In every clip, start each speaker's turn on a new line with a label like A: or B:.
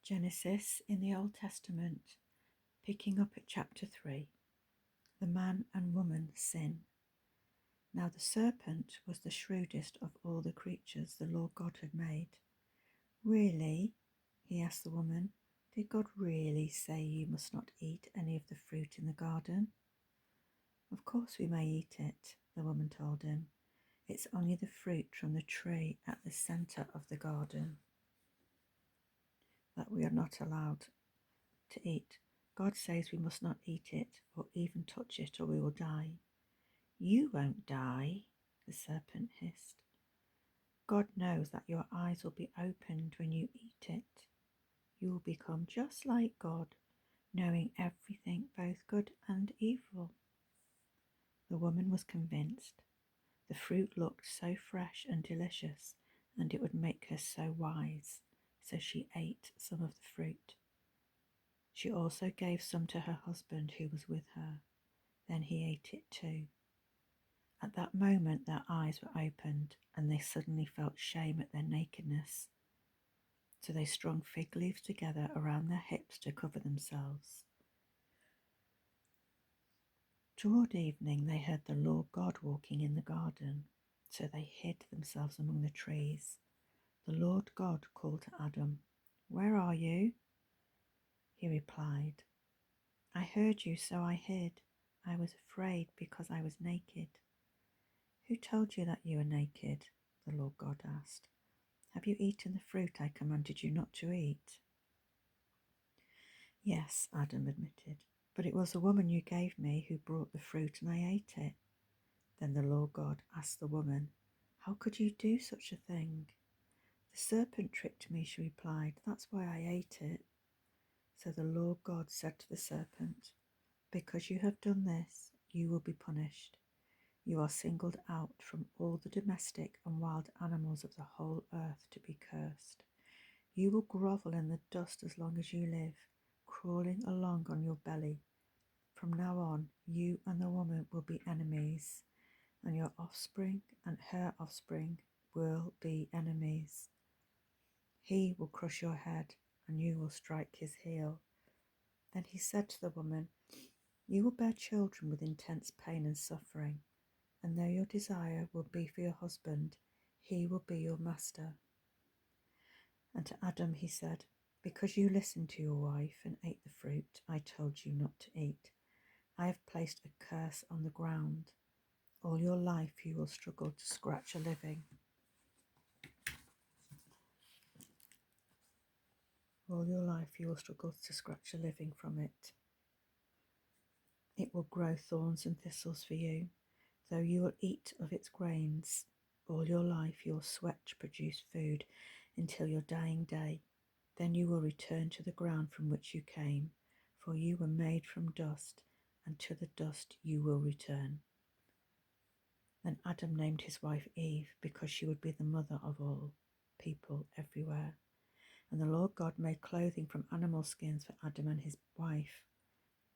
A: Genesis in the Old Testament, picking up at chapter 3. The man and woman sin. Now the serpent was the shrewdest of all the creatures the Lord God had made. Really? He asked the woman. Did God really say you must not eat any of the fruit in the garden? Of course we may eat it, the woman told him. It's only the fruit from the tree at the center of the garden that we are not allowed to eat. God says we must not eat it or even touch it or we will die. You won't die, the serpent hissed. God knows that your eyes will be opened when you eat it. You will become just like God, knowing everything, both good and evil. The woman was convinced. The fruit looked so fresh and delicious, and it would make her so wise, so she ate some of the fruit. She also gave some to her husband who was with her. Then he ate it too. At that moment their eyes were opened, and they suddenly felt shame at their nakedness. So they strung fig leaves together around their hips to cover themselves. Toward evening they heard the Lord God walking in the garden, so they hid themselves among the trees. The Lord God called to Adam, "Where are you?" He replied, "I heard you, so I hid. I was afraid because I was naked." "Who told you that you were naked?" the Lord God asked. "Have you eaten the fruit I commanded you not to eat?" "Yes," Adam admitted, "but it was the woman you gave me who brought the fruit and I ate it." Then the Lord God asked the woman, "How could you do such a thing?" "The serpent tricked me," she replied. "That's why I ate it." So the Lord God said to the serpent, "Because you have done this, you will be punished. You are singled out from all the domestic and wild animals of the whole earth to be cursed. You will grovel in the dust as long as you live, crawling along on your belly. From now on, you and the woman will be enemies, and your offspring and her offspring will be enemies. He will crush your head, and you will strike his heel." Then he said to the woman, "You will bear children with intense pain and suffering, and though your desire will be for your husband, he will be your master." And to Adam he said, "Because you listened to your wife and ate the fruit I told you not to eat, I have placed a curse on the ground. All your life you will struggle to scratch a living. All your life you will struggle to scratch a living from it. It will grow thorns and thistles for you, though you will eat of its grains. All your life you will sweat to produce food until your dying day. Then you will return to the ground from which you came, for you were made from dust, and to the dust you will return." Then Adam named his wife Eve, because she would be the mother of all people everywhere. And the Lord God made clothing from animal skins for Adam and his wife.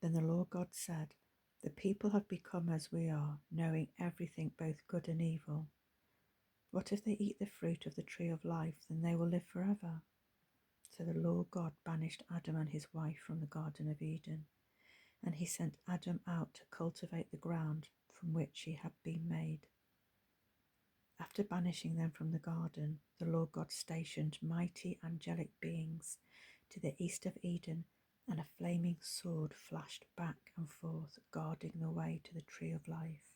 A: Then the Lord God said, "The people have become as we are, knowing everything, both good and evil. What if they eat the fruit of the tree of life? Then they will live forever." So the Lord God banished Adam and his wife from the Garden of Eden, and he sent Adam out to cultivate the ground from which he had been made. After banishing them from the garden, the Lord God stationed mighty angelic beings to the east of Eden, and a flaming sword flashed back and forth, guarding the way to the tree of life.